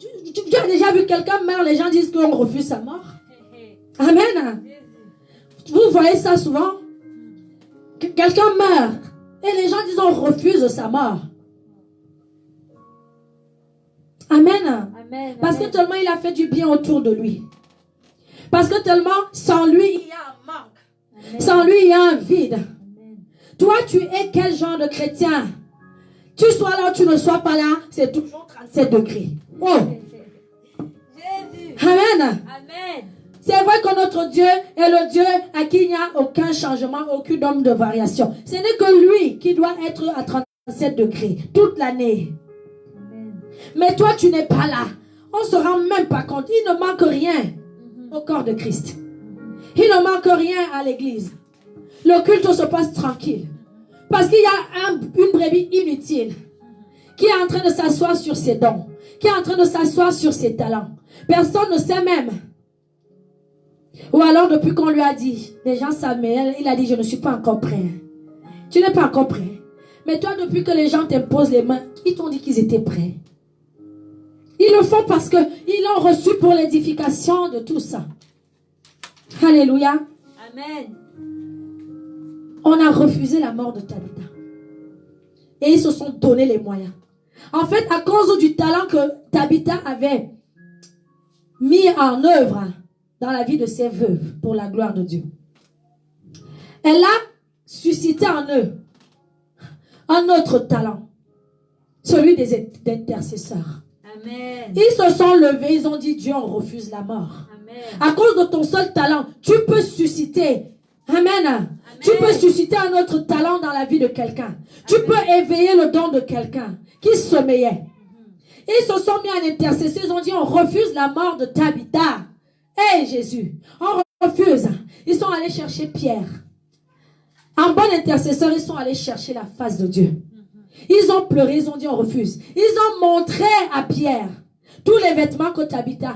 Tu as déjà vu quelqu'un meurt, les gens disent qu'on refuse sa mort. Amen. Vous voyez ça souvent? Quelqu'un meurt et les gens disent on refuse sa mort. Amen. Amen. Parce que tellement il a fait du bien autour de lui. Parce que tellement sans lui il y a un manque. Amen. Sans lui il y a un vide. Amen. Toi tu es quel genre de chrétien? Tu sois là ou tu ne sois pas là, c'est toujours 37 degrés. Oh. Jésus. Amen. Amen. C'est vrai que notre Dieu est le Dieu à qui il n'y a aucun changement, aucune norme de variation. Ce n'est que lui qui doit être à 37 degrés toute l'année. Mais toi, tu n'es pas là. On ne se rend même pas compte. Il ne manque rien au corps de Christ. Il ne manque rien à l'église. Le culte se passe tranquille. Parce qu'il y a une brebis inutile qui est en train de s'asseoir sur ses dons, qui est en train de s'asseoir sur ses talents. Personne ne sait même. Ou alors, depuis qu'on lui a dit, les gens savent, mais il a dit, je ne suis pas encore prêt. Tu n'es pas encore prêt. Mais toi, depuis que les gens t'imposent les mains, ils t'ont dit qu'ils étaient prêts. Ils le font parce qu'ils l'ont reçu pour l'édification de tout ça. Alléluia. Amen. On a refusé la mort de Tabitha. Et ils se sont donné les moyens. En fait, à cause du talent que Tabitha avait mis en œuvre dans la vie de ses veuves pour la gloire de Dieu, elle a suscité en eux un autre talent, celui des intercesseurs. Amen. Ils se sont levés, ils ont dit Dieu, on refuse la mort. Amen. À cause de ton seul talent, tu peux susciter. Amen. Amen. Tu peux susciter un autre talent dans la vie de quelqu'un. Tu peux éveiller le don de quelqu'un qui sommeillait. Ils se sont mis en intercession, ils ont dit on refuse la mort de Tabitha. Hé Jésus, on refuse. Ils sont allés chercher Pierre. En bon intercesseur, ils sont allés chercher la face de Dieu. Ils ont pleuré, ils ont dit on refuse. Ils ont montré à Pierre tous les vêtements que Tabitha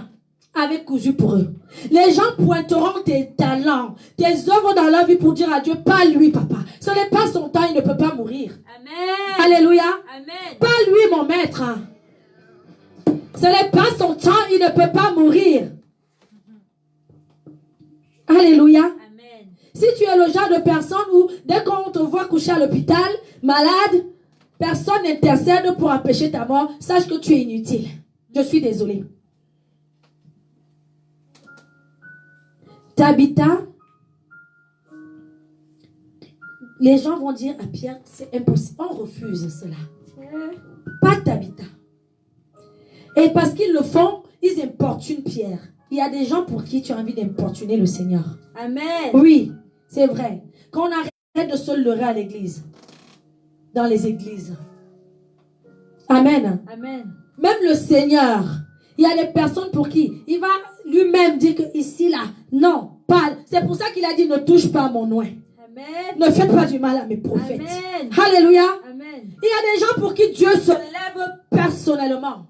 avait cousus pour eux. Les gens pointeront tes talents, tes œuvres dans leur vie pour dire à Dieu, pas lui papa. Ce n'est pas son temps, il ne peut pas mourir. Amen. Alléluia. Amen. Pas lui mon maître. Ce n'est pas son temps, il ne peut pas mourir. Alléluia. Amen. Si tu es le genre de personne où dès qu'on te voit coucher à l'hôpital, malade, personne n'intercède pour empêcher ta mort, sache que tu es inutile. Je suis désolée. Tabitha, les gens vont dire à Pierre, c'est impossible, on refuse cela. Pas Tabitha. Et parce qu'ils le font, ils importunent Pierre. Il y a des gens pour qui tu as envie d'importuner le Seigneur. Amen. Oui, c'est vrai. Quand on arrête de se leurrer à l'église, dans les églises. Amen. Amen. Même le Seigneur, il y a des personnes pour qui il va lui-même dire que ici, là, non, pas. C'est pour ça qu'il a dit ne touche pas à mon oint. Amen. Ne faites pas du mal à mes prophètes. Amen. Alléluia. Amen. Il y a des gens pour qui Dieu se lève personnellement.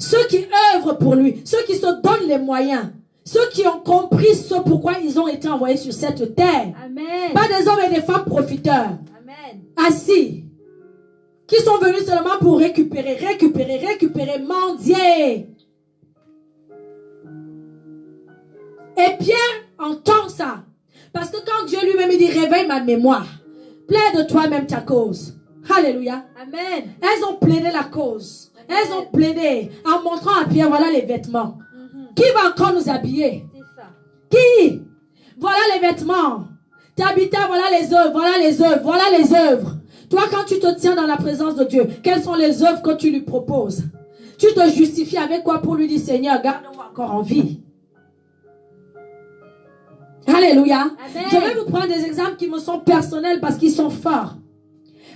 Ceux qui œuvrent pour lui, ceux qui se donnent les moyens, ceux qui ont compris ce pourquoi ils ont été envoyés sur cette terre. Amen. Pas des hommes et des femmes profiteurs, Amen. assis, qui sont venus seulement pour récupérer, mendier. Et Pierre entend ça. Parce que quand Dieu lui-même dit réveille ma mémoire, plaide toi-même ta cause. Alléluia. Amen. Elles ont plaidé la cause. Elles ont plaidé en montrant à Pierre, voilà les vêtements. Qui va encore nous habiller? C'est ça. Qui? Voilà les vêtements. Tabitha, voilà les œuvres, voilà les œuvres, voilà les œuvres. Toi, quand tu te tiens dans la présence de Dieu, quelles sont les œuvres que tu lui proposes? Tu te justifies avec quoi pour lui dire, Seigneur, garde-moi encore en vie. Alléluia. Amen. Je vais vous prendre des exemples qui me sont personnels parce qu'ils sont forts.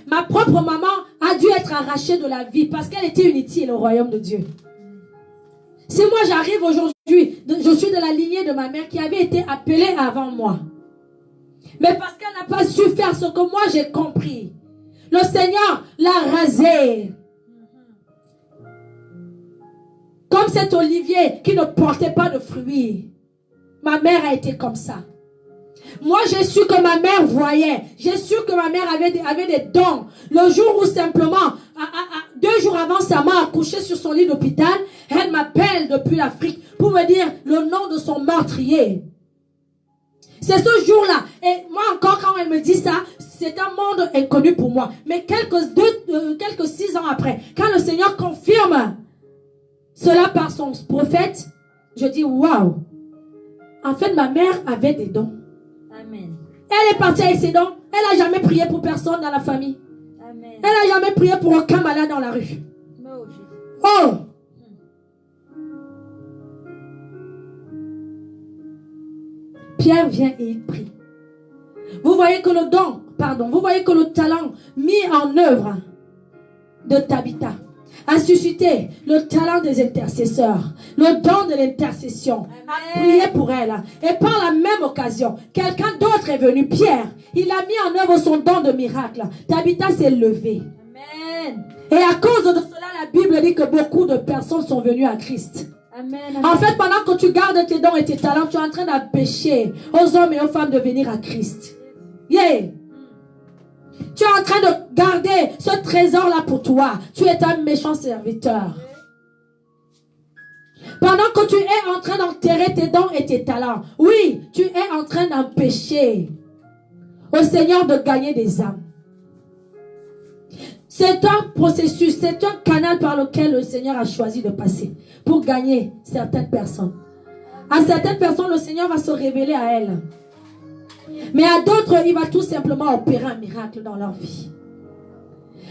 Ma propre maman a dû être arrachée de la vie parce qu'elle était inutile au royaume de Dieu. Si moi j'arrive aujourd'hui, je suis de la lignée de ma mère qui avait été appelée avant moi. Mais parce qu'elle n'a pas su faire ce que moi j'ai compris, le Seigneur l'a rasée. Comme cet olivier qui ne portait pas de fruits. Ma mère a été comme ça. Moi, j'ai su que ma mère voyait. J'ai su que ma mère avait des dons. Le jour où simplement, 2 jours avant sa mort, accouchée sur son lit d'hôpital, elle m'appelle depuis l'Afrique pour me dire le nom de son meurtrier. C'est ce jour-là. Et moi encore, quand elle me dit ça, c'est un monde inconnu pour moi. Mais quelques 6 ans après, quand le Seigneur confirme cela par son prophète, je dis waouh. En fait, ma mère avait des dons. Amen. Elle est partie avec ses dons. Elle n'a jamais prié pour personne dans la famille. Amen. Elle n'a jamais prié pour aucun malade dans la rue. Oh, Jésus. Oh! Pierre vient et il prie. Vous voyez que vous voyez que le talent mis en œuvre de Tabitha a suscité le talent des intercesseurs, le don de l'intercession, a prié pour elle. Et par la même occasion, quelqu'un d'autre est venu, Pierre. Il a mis en œuvre son don de miracle. Tabitha s'est levée. Amen. Et à cause de cela, la Bible dit que beaucoup de personnes sont venues à Christ. Amen. En fait, pendant que tu gardes tes dons et tes talents, tu es en train d'empêcher aux hommes et aux femmes de venir à Christ. Yeah. Tu es en train de garder ce trésor-là pour toi. Tu es un méchant serviteur. Pendant que tu es en train d'enterrer tes dons et tes talents, oui, tu es en train d'empêcher au Seigneur de gagner des âmes. C'est un processus, c'est un canal par lequel le Seigneur a choisi de passer pour gagner certaines personnes. À certaines personnes, le Seigneur va se révéler à elles. Mais à d'autres, il va tout simplement opérer un miracle dans leur vie.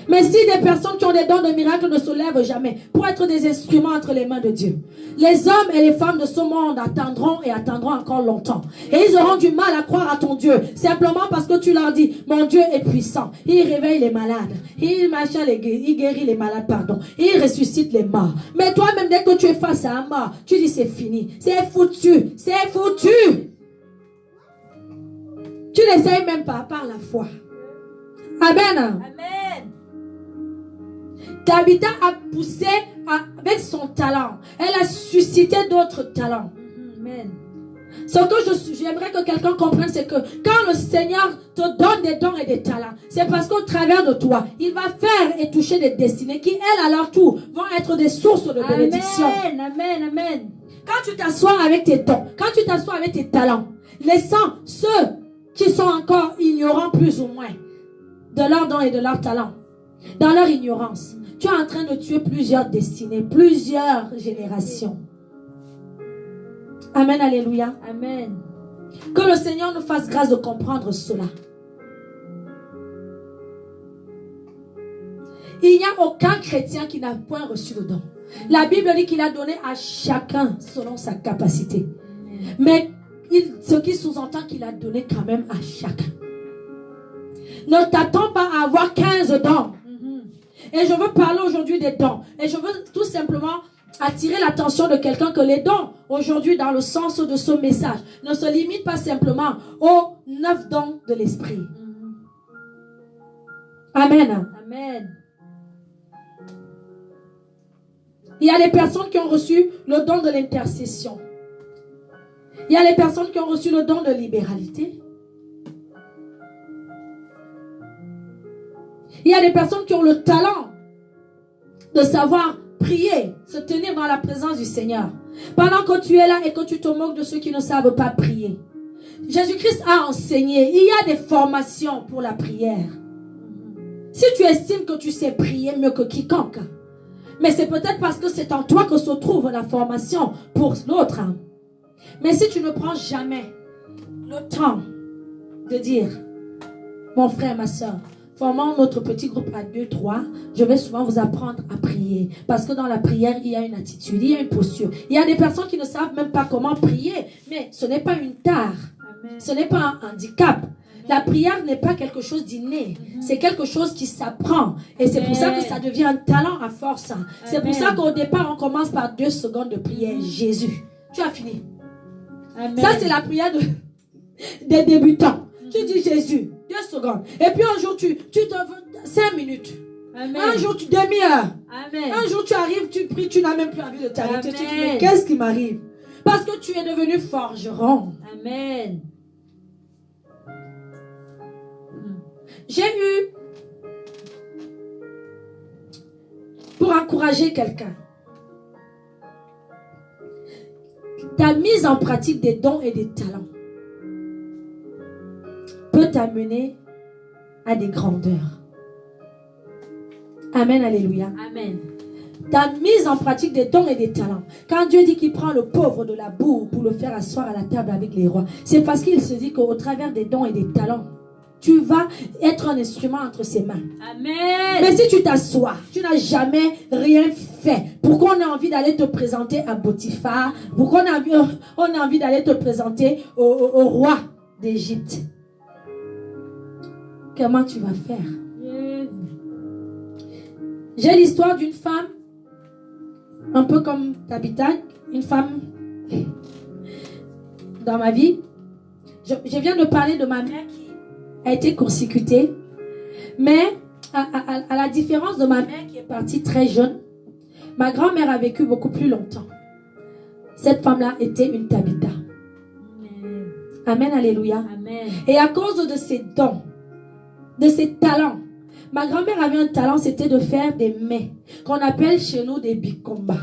Mais si des personnes qui ont des dons de miracle ne se lèvent jamais pour être des instruments entre les mains de Dieu, les hommes et les femmes de ce monde attendront et attendront encore longtemps. Et ils auront du mal à croire à ton Dieu, simplement parce que tu leur dis, mon Dieu est puissant. Il réveille les malades. Il guérit les malades, pardon. Il ressuscite les morts. Mais toi-même, dès que tu es face à un mort, tu dis c'est fini. C'est foutu. C'est foutu. Tu n'essayes même pas par la foi. Amen. Amen. Tabitha a poussé avec son talent. Elle a suscité d'autres talents. Amen. Ce que j'aimerais que quelqu'un comprenne, c'est que quand le Seigneur te donne des dons et des talents, c'est parce qu'au travers de toi, il va faire et toucher des destinées qui, elles, à leur tour, vont être des sources de bénédiction. Amen. Amen. Amen. Quand tu t'assois avec tes dons, quand tu t'assois avec tes talents, laissant ceux qui sont encore ignorants plus ou moins de leurs dons et de leurs talents, dans leur ignorance, tu es en train de tuer plusieurs destinées, plusieurs générations. Amen, alléluia. Amen. Que le Seigneur nous fasse grâce de comprendre cela. Il n'y a aucun chrétien qui n'a point reçu le don. La Bible dit qu'il a donné à chacun selon sa capacité. Mais ce qui sous-entend qu'il a donné quand même à chacun. Ne t'attends pas à avoir 15 dons. Et je veux parler aujourd'hui des dons. Et je veux tout simplement attirer l'attention de quelqu'un que les dons, aujourd'hui, dans le sens de ce message, ne se limitent pas simplement aux 9 dons de l'esprit. Amen. Amen. Il y a des personnes qui ont reçu le don de l'intercession. Il y a les personnes qui ont reçu le don de libéralité. Il y a des personnes qui ont le talent de savoir prier, se tenir dans la présence du Seigneur. Pendant que tu es là et que tu te moques de ceux qui ne savent pas prier. Jésus-Christ a enseigné. Il y a des formations pour la prière. Si tu estimes que tu sais prier mieux que quiconque, mais c'est peut-être parce que c'est en toi que se trouve la formation pour l'autre. Mais si tu ne prends jamais le temps de dire, mon frère, ma soeur, formons notre petit groupe à 2, 3. Je vais souvent vous apprendre à prier. Parce que dans la prière, il y a une attitude, il y a une posture. Il y a des personnes qui ne savent même pas comment prier. Mais ce n'est pas une tare. Amen. Ce n'est pas un handicap. Amen. La prière n'est pas quelque chose d'inné. C'est quelque chose qui s'apprend. Et c'est pour ça que ça devient un talent à force. C'est pour ça qu'au départ, on commence par 2 secondes de prière. Jésus. Tu as fini. Amen. Ça, c'est la prière des débutants. Tu dis Jésus, 2 secondes. Et puis un jour, tu te 5 minutes. Amen. Un jour, demi-heure. Un jour, tu arrives, tu pries, tu n'as même plus envie de t'arrêter. Tu dis, mais qu'est-ce qui m'arrive? Parce que tu es devenu forgeron. Amen. J'ai eu pour encourager quelqu'un. Ta mise en pratique des dons et des talents peut t'amener à des grandeurs. Amen, alléluia. Amen. Ta mise en pratique des dons et des talents. Quand Dieu dit qu'il prend le pauvre de la boue pour le faire asseoir à la table avec les rois, c'est parce qu'il se dit qu'au travers des dons et des talents, tu vas être un instrument entre ses mains. Amen. Mais si tu t'assois, tu n'as jamais rien fait. Pourquoi on a envie d'aller te présenter à Potiphar? Pourquoi on a envie d'aller te présenter au roi d'Égypte? Comment tu vas faire? J'ai l'histoire d'une femme, un peu comme Tabitha, une femme dans ma vie. Je viens de parler de ma mère qui a été consécutée. Mais à la différence de ma mère qui est partie très jeune, ma grand-mère a vécu beaucoup plus longtemps. Cette femme-là était une Tabitha. Amen. Amen, alléluia. Amen. Et à cause de ses dons, de ses talents, ma grand-mère avait un talent, c'était de faire des mets, qu'on appelle chez nous des bikomba.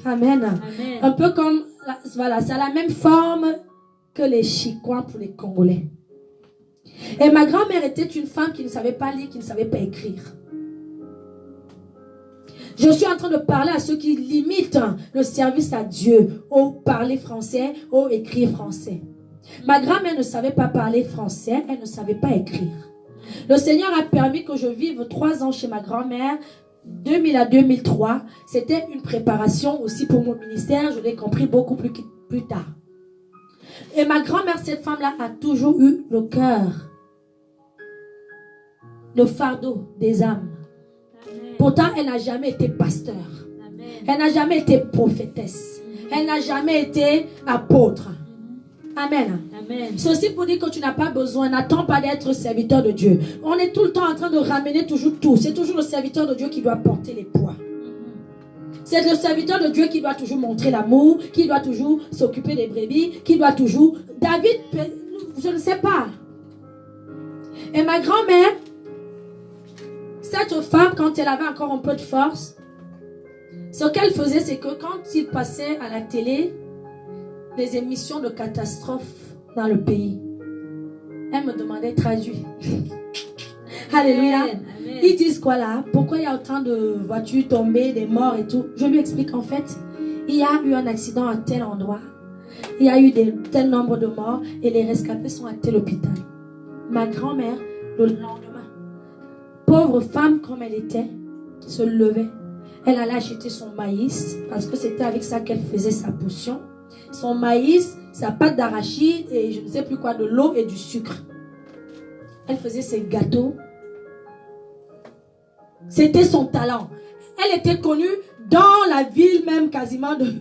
Amen. Amen. Un peu comme, voilà, ça a la même forme que les chikwa pour les Congolais. Et ma grand-mère était une femme qui ne savait pas lire, qui ne savait pas écrire. Je suis en train de parler à ceux qui limitent le service à Dieu au parler français, au écrire français. Ma grand-mère ne savait pas parler français, elle ne savait pas écrire. Le Seigneur a permis que je vive 3 ans chez ma grand-mère, 2000 à 2003. C'était une préparation aussi pour mon ministère, je l'ai compris beaucoup plus tard. Et ma grand-mère, cette femme-là, a toujours eu le cœur, le fardeau des âmes. Amen. Pourtant, elle n'a jamais été pasteur. Amen. Elle n'a jamais été prophétesse. Elle n'a jamais été apôtre. Amen. Amen. Ceci pour dire que tu n'as pas besoin, n'attends pas d'être serviteur de Dieu. On est tout le temps en train de ramener toujours tout. C'est toujours le serviteur de Dieu qui doit porter les poids. C'est le serviteur de Dieu qui doit toujours montrer l'amour, qui doit toujours s'occuper des brebis, qui doit toujours... David, je ne sais pas. Et ma grand-mère, cette femme, quand elle avait encore un peu de force, ce qu'elle faisait, c'est que quand il passait à la télé, les émissions de catastrophes dans le pays, elle me demandait traduire. Alléluia. Amen. Ils disent quoi là? Pourquoi il y a autant de voitures tombées, des morts et tout? Je lui explique en fait, il y a eu un accident à tel endroit. Il y a eu tel nombre de morts et les rescapés sont à tel hôpital. Ma grand-mère, le lendemain, pauvre femme comme elle était, se levait. Elle allait acheter son maïs parce que c'était avec ça qu'elle faisait sa potion. Son maïs, sa pâte d'arachide et je ne sais plus quoi, de l'eau et du sucre. Elle faisait ses gâteaux. C'était son talent. Elle était connue dans la ville même quasiment de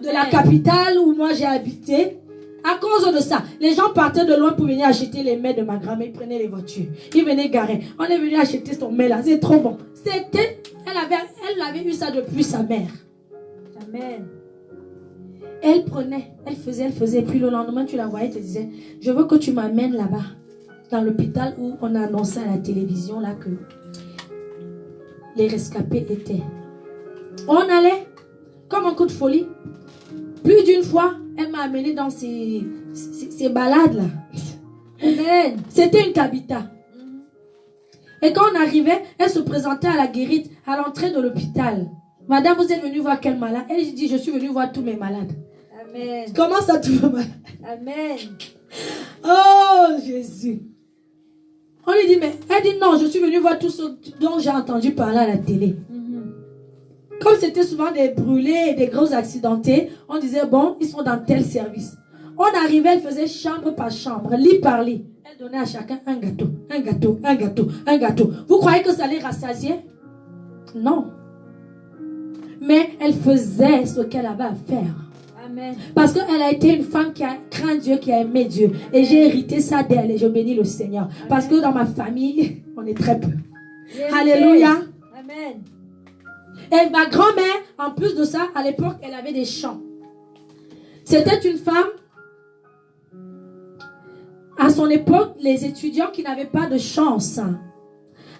la capitale où moi j'ai habité. À cause de ça, les gens partaient de loin pour venir acheter les mets de ma grand-mère. Ils prenaient les voitures. Ils venaient garer. On est venu acheter son mets là. C'est trop bon. Elle avait eu ça depuis sa mère. Amen. Elle prenait, elle faisait. Puis le lendemain, tu la voyais, elle te disait, je veux que tu m'amènes là-bas, dans l'hôpital où on a annoncé à la télévision là que les rescapés étaient. On allait, comme un coup de folie. Plus d'une fois, elle m'a amené dans ces balades là. Amen. C'était une Tabitha. Et quand on arrivait, elle se présentait à la guérite, à l'entrée de l'hôpital. Madame, vous êtes venue voir quel malade? Elle dit, je suis venue voir tous mes malades. Amen. Comment ça, tous mes malades? Amen. Oh, Jésus. On lui dit, mais elle dit, non, je suis venue voir tout ce dont j'ai entendu parler à la télé. Comme c'était souvent des brûlés et des gros accidentés, on disait, bon, ils sont dans tel service. On arrivait, elle faisait chambre par chambre, lit par lit. Elle donnait à chacun un gâteau, un gâteau, un gâteau, un gâteau. Vous croyez que ça les rassasiait? Non. Mais elle faisait ce qu'elle avait à faire. Amen. Parce qu'elle a été une femme qui a craint Dieu, qui a aimé Dieu. Et j'ai hérité ça d'elle et je bénis le Seigneur. Amen. Parce que dans ma famille, on est très peu. Alléluia. Amen. Et ma grand-mère, en plus de ça, à l'époque, elle avait des champs. C'était une femme. À son époque, les étudiants qui n'avaient pas de chance,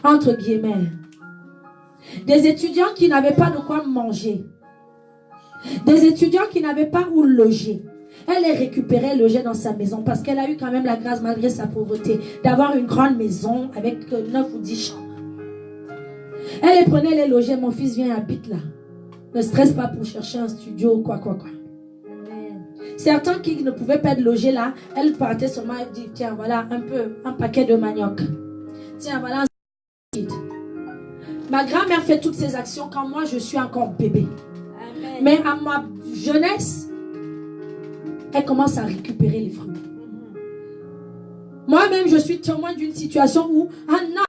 entre guillemets, Des étudiants qui n'avaient pas de quoi manger. Des étudiants qui n'avaient pas où loger. Elle les récupérait, logeait dans sa maison parce qu'elle a eu quand même la grâce, malgré sa pauvreté, d'avoir une grande maison avec 9 ou 10 chambres. Elle les prenait, les logeait. Mon fils vient, habite là. Ne stresse pas pour chercher un studio ou quoi. Certains qui ne pouvaient pas être logés là, elle partait seulement et dit, tiens, voilà un paquet de manioc. Tiens, voilà un kit. Ma grand-mère fait toutes ces actions quand moi je suis encore bébé. Amen. Mais à ma jeunesse, elle commence à récupérer les fruits. Moi-même, je suis témoin d'une situation où un